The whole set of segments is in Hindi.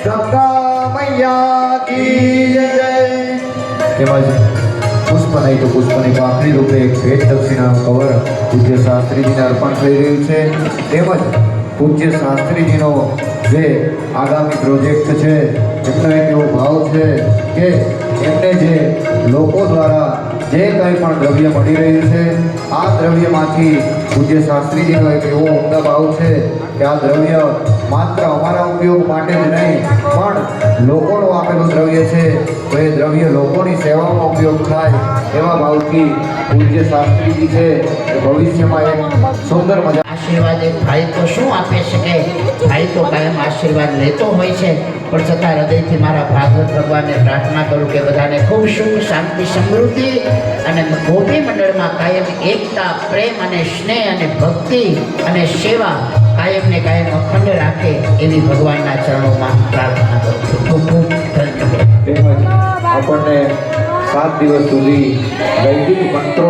गंगा मैया की जय। पुष्प नहीं तो पुष्प नहीं तो आखरी रूपे एक भेट दक्षिणा कवर पूज्य शास्त्री जी ने अर्पण थई रह्युं छे। तेमज पूज्य शास्त्री जी नो जे आगामी प्रोजेक्ट है एमनो एक एवो भाव है कि एमने जे लोको द्वारा जे कंई पण द्रव्य मळी रह्युं छे आ द्रव्यमांथी पूज्य शास्त्री जी नो एक एवो उमदा भाव है कि आ द्रव्य मात्र अमारा उपयोग माटे ज नहीं पण लोकोनो आपेलुं द्रव्य है तो ए द्रव्य लोकोनी सेवामां उपयोग थाय एवा भावथी पूज्य शास्त्री जी है भविष्यमां एक सुंदर मजा आशीर्वाद एक भाई तो शू आपी शके। भाई तो कायम आशीर्वाद लेतो होय छे पण छतां हृदयथी मारा भागवत भगवानने प्रार्थना करूं के बधाने खूब सुख शांति समृद्धि अने गोपी मंडळमां कायम एकता प्रेम अने स्नेह अने भक्ति अने सेवा कायम ने कायम अखंड राखे एवी भगवानना चरणोमां प्रार्थना करूं छुं। खूब खूब धन्यवाद। આપણને 7 દિવસ સુધી વૈદિક મંત્રો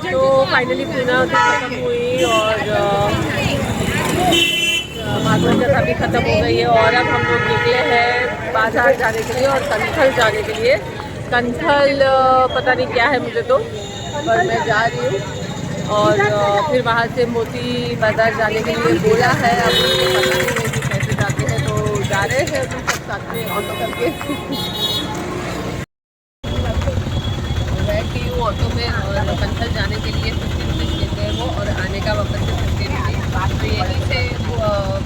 तो फाइनली पूर्णाहुति खत्म हुई और भागवत कथा भी खत्म हो गई है और अब हम लोग निकले हैं बाजार जाने के लिए और कंथल जाने के लिए। कंथल पता नहीं क्या है मुझे तो, पर मैं जा रही हूँ और फिर वहाँ से मोती बाजार जाने के लिए बोला है। अब मुझे पता नहीं है कि कैसे जाते हैं तो जा रहे हैं तो सब साथ में ऑटो करके ऑटो में और कंथल जाने के लिए 50 रुपीज़ लेते हैं वो और आने का वापस से 50 रुपीज़। तो यहीं से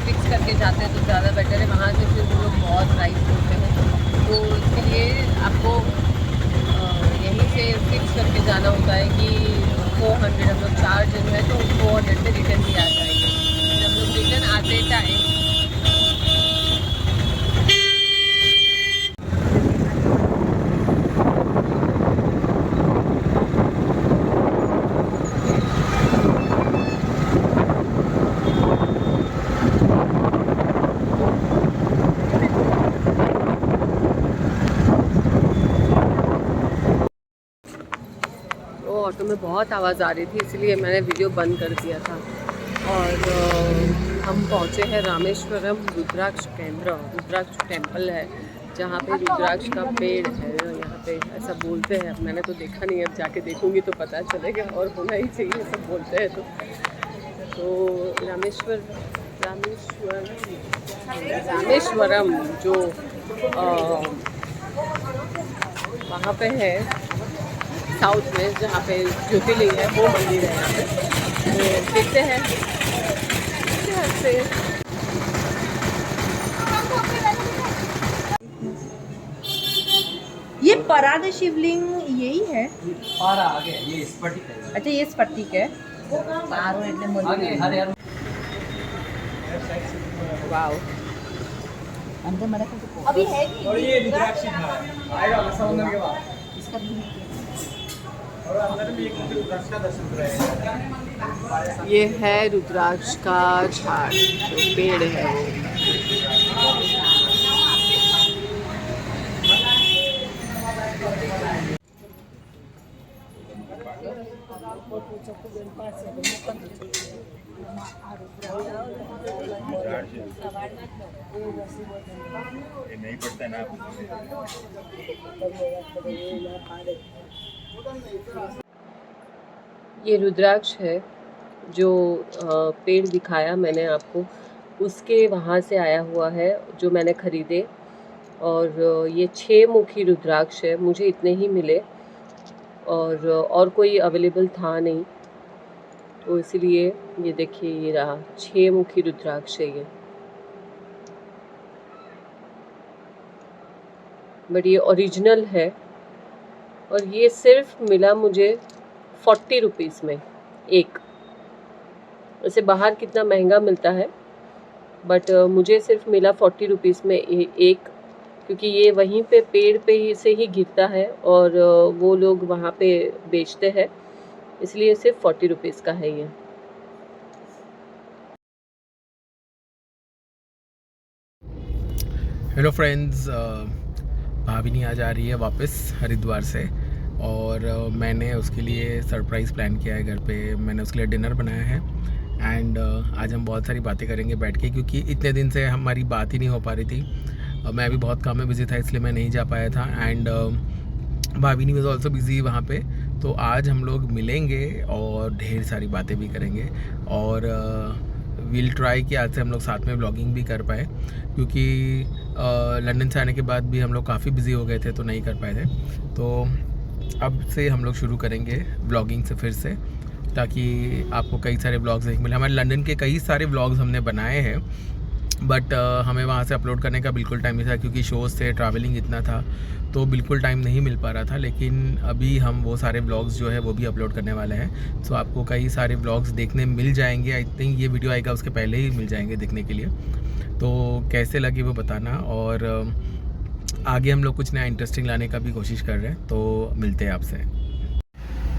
फिक्स करके जाते हैं तो ज़्यादा बेटर है। वहाँ से फिर वो लोग बहुत प्राइस बोलते हैं तो इसके लिए आपको यहीं से फिक्स करके जाना होता है कि 400 हम लोग 4 जन है तो 400 में रिटर्न भी आ जाएंगे। जब लोग रिटर्न आते टाइम ऑटो में बहुत आवाज़ आ रही थी इसलिए मैंने वीडियो बंद कर दिया था। और हम पहुँचे हैं रामेश्वरम रुद्राक्ष केंद्र। रुद्राक्ष टेम्पल है जहाँ पे रुद्राक्ष का पेड़ है। यहाँ पे ऐसा बोलते हैं, अब मैंने तो देखा नहीं, अब जाके देखूँगी तो पता चलेगा और होना ही चाहिए सब बोलते हैं तो रामेश्वरम जो वहाँ पे है साउथ में जहाँ पे ज्योतिर्लिंग है वो मंदिर है यहाँ पे। तो देखते हैं से ये पराग शिवलिंग यही है। पारा आगे ये स्फटिक है। अच्छा ये स्फटिक है। पारो એટલે મંદિર वाओ अंदर मेरा अभी है कि और ये रुद्राक्ष आएगा रक्षाबंधन के बाद इसका भी और अंदर में एक रुद्राक्ष का दर्शन कराएगा। ये है रुद्राक्ष का झाड़ जो पेड़ है वो। नहीं पड़ता ना ये रुद्राक्ष है जो पेड़ दिखाया मैंने आपको, उसके वहाँ से आया हुआ है जो मैंने ख़रीदे। और ये 6 मुखी रुद्राक्ष है, मुझे इतने ही मिले और कोई अवेलेबल था नहीं, तो इसलिए ये देखिए ये रहा 6 मुखी रुद्राक्ष है ये। बट ये ओरिजिनल है और ये सिर्फ मिला मुझे 40 रुपीज़ में एक। वैसे बाहर कितना महंगा मिलता है, बट मुझे सिर्फ मिला 40 रुपीज़ में एक, क्योंकि ये वहीं पे पेड़ पे ही से ही गिरता है और वो लोग वहाँ पे बेचते हैं, इसलिए सिर्फ 40 रुपीज़ का है ये। हेलो फ्रेंड्स, भाविनी आज आ रही है वापस हरिद्वार से और मैंने उसके लिए सरप्राइज़ प्लान किया है घर पे। मैंने उसके लिए डिनर बनाया है एंड आज हम बहुत सारी बातें करेंगे बैठ के, क्योंकि इतने दिन से हमारी बात ही नहीं हो पा रही थी। मैं भी बहुत काम में बिज़ी था इसलिए मैं नहीं जा पाया था and Bhavini was also busy वहाँ पे। तो आज हम लोग मिलेंगे और ढेर सारी बातें भी करेंगे और विल ट्राई कि आज से हम लोग साथ में ब्लॉगिंग भी कर पाए, क्योंकि लंदन से आने के बाद भी हम लोग काफ़ी बिज़ी हो गए थे तो नहीं कर पाए थे। तो अब से हम लोग शुरू करेंगे ब्लॉगिंग से फिर से, ताकि आपको कई सारे ब्लॉग्स देखने मिले। हमारे लंदन के कई सारे ब्लॉग्स हमने बनाए हैं, बट हमें वहाँ से अपलोड करने का बिल्कुल टाइम नहीं था, क्योंकि शोज़ से ट्रैवलिंग इतना था तो बिल्कुल टाइम नहीं मिल पा रहा था। लेकिन अभी हम वो सारे ब्लॉग्स जो है वो भी अपलोड करने वाले हैं। सो आपको कई सारे ब्लॉग्स देखने मिल जाएंगे। आई थिंक ये वीडियो आएगा उसके पहले ही मिल जाएंगे देखने के लिए। तो कैसे लगे वो बताना, और आगे हम लोग कुछ नया इंटरेस्टिंग लाने का भी कोशिश कर रहे हैं। तो मिलते हैं आपसे।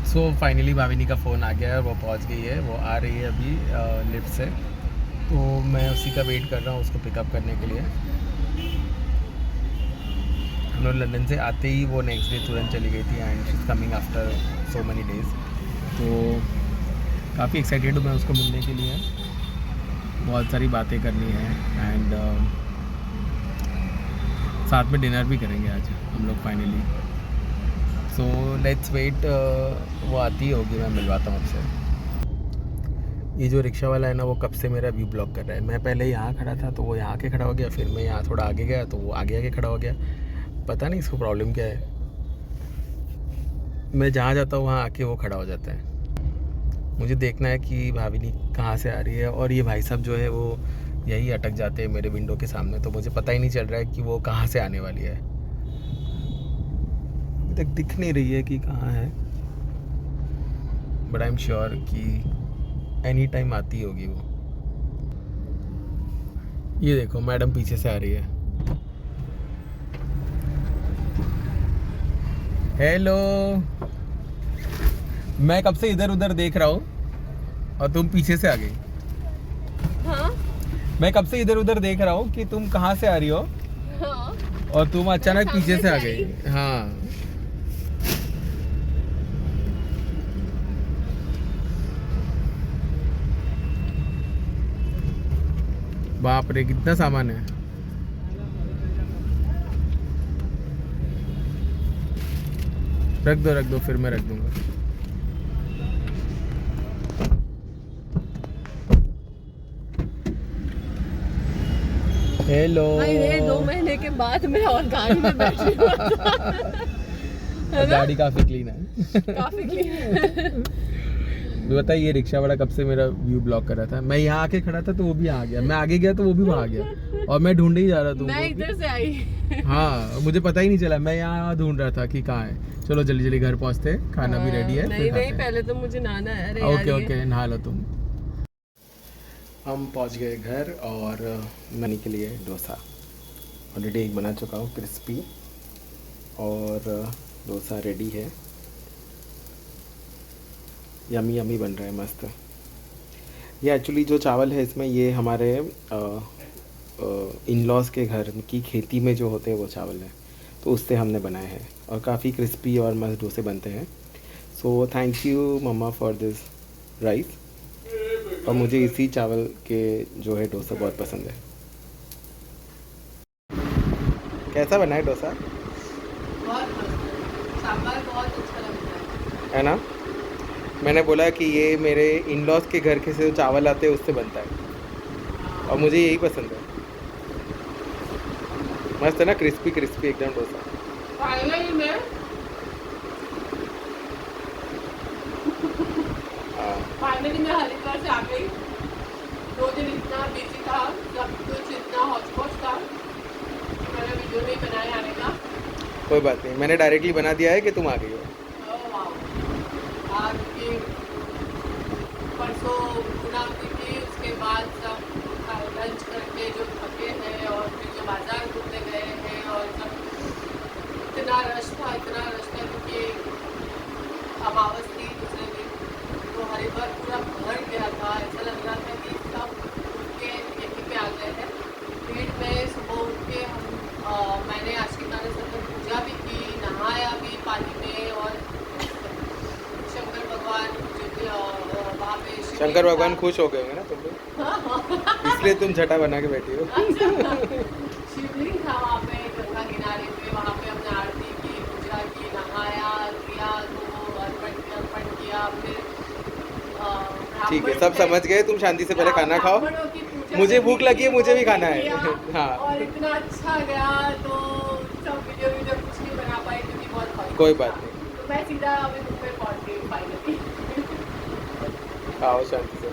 सो फाइनली भाविनी का फ़ोन आ गया है, वो पहुंच गई है, वो आ रही है अभी लिफ्ट से। तो मैं उसी का वेट कर रहा हूँ उसको पिकअप करने के लिए। हम लोग लंदन से आते ही वो नेक्स्ट डे तुरंत चली गई थी and she is coming after so many days. तो काफ़ी एक्साइटेड हूँ मैं उसको मिलने के लिए। बहुत सारी बातें करनी है एंड साथ में डिनर भी करेंगे आज हम लोग फाइनली। सो लेट्स वेट, वो आती होगी, मैं मिलवाता हूँ आपसे। ये जो रिक्शा वाला है ना, वो कब से मेरा व्यू ब्लॉक कर रहा है। मैं पहले यहाँ खड़ा था तो वो यहाँ आके खड़ा हो गया, फिर मैं यहाँ थोड़ा आगे गया तो वो आगे आके खड़ा हो गया। पता नहीं इसको प्रॉब्लम क्या है। मैं जहाँ जाता हूँ वहाँ आके वो खड़ा हो जाता है। मुझे देखना है कि भाविनी कहाँ से आ रही है, और ये भाई साहब जो है वो यही अटक जाते हैं मेरे विंडो के सामने, तो मुझे पता ही नहीं चल रहा है कि वो कहाँ से आने वाली है। अभी तक दिख नहीं रही है कि कहाँ है, बट आई एम श्योर कि एनी टाइम आती होगी वो। ये देखो मैडम पीछे से आ रही है। हेलो, मैं कब से इधर उधर देख रहा हूँ और तुम पीछे से आ गई। हाँ? मैं कब से इधर उधर देख रहा हूँ कि तुम कहाँ से आ रही हो, हाँ? और तुम अचानक पीछे से आ गई। हाँ, बाप रे कितना सामान है। रख दो फिर मैं रख दूंगा। हेलो, अरे 2 महीने के बाद मैं और गाड़ी में बैठी हूँ। गाड़ी काफी क्लीन है। काफी क्लीन। बताइए, ये रिक्शा वाला कब से मेरा व्यू ब्लॉक कर रहा था। मैं यहाँ आके खड़ा था तो वो भी आ गया, मैं आगे गया तो वो भी वहाँ आ गया, और मैं ढूंढे ही जा रहा था। मैं इधर से आई। हाँ, मुझे पता ही नहीं चला, मैं यहाँ ढूंढ रहा था कि कहाँ है। चलो जल्दी जल्दी घर पहुँचते, खाना भी रेडी है। नहीं पहले तो मुझे नहाना है। अरे ओके ओके, नहा लो तुम। हम पहुँच गए घर और मनी के लिए डोसा ऑलरेडी एक बना चुका हूँ, क्रिस्पी, और डोसा रेडी है। यमी यमी बन रहा है, मस्त। ये एक्चुअली जो चावल है इसमें, ये हमारे इन लॉज के घर की खेती में जो होते हैं वो चावल है, तो उससे हमने बनाए हैं और काफ़ी क्रिस्पी और मस्त डोसे बनते हैं। So thank you mumma for this rice. और मुझे इसी चावल के जो है डोसा बहुत पसंद है। कैसा बना है डोसा? बहुत मस्त, सांभर बहुत अच्छा लगता है। है ना? मैंने बोला कि ये मेरे इन लॉज के घर के से जो चावल आते हैं उससे बनता है, और मुझे यही पसंद है। मस्त है ना, क्रिस्पी क्रिस्पी एकदम डोसा। फाइनली मैं हरिद्वार से आ गई। 2 दिन इतना बिजी था, सब कुछ इतना हॉटस्पॉट था, मैंने वीडियो नहीं बनाया आने का। कोई बात नहीं, मैंने डायरेक्टली बना दिया है कि तुम आ गई हो। Oh wow. आज की परसों गुना थी, उसके बाद सब लंच करके जो थके हैं और फिर जो बाजार घूमने गए हैं, और सब इतना रश था क्योंकि अमावस थी दूसरे दिन, तो हरिद्वार पूरा भर गया था। ऐसा लग रहा था कि सब उठ के यहीं पे आ गए हैं भीड़ में। सुबह उठ के मैंने आज की ताने सत्तर पूजा भी की, नहाया भी पानी में, और शंकर भगवान वहाँ पे शंकर भगवान खुश हो गए होंगे ना तुम लोग, इसलिए तुम झटा बना के बैठी हो। शिवलिंग था वहाँ पे गंगा किनारे पे, वहाँ पे हमने आरती की, पूजा की, नहाया किया, तो अर्पण किया। फिर ठीक है, सब समझ गए। तुम शांति से पहले खाना खाओ, मुझे भूख लगी है, मुझे भी खाना है। हाँ, और इतना अच्छा गया, तो सब वीडियो कुछ नहीं बना पाई क्योंकि बहुत कोई बात नहीं। तो मैं सीधा अभी रूम पे पहुँच गई फाइनली। खाओ शांति से।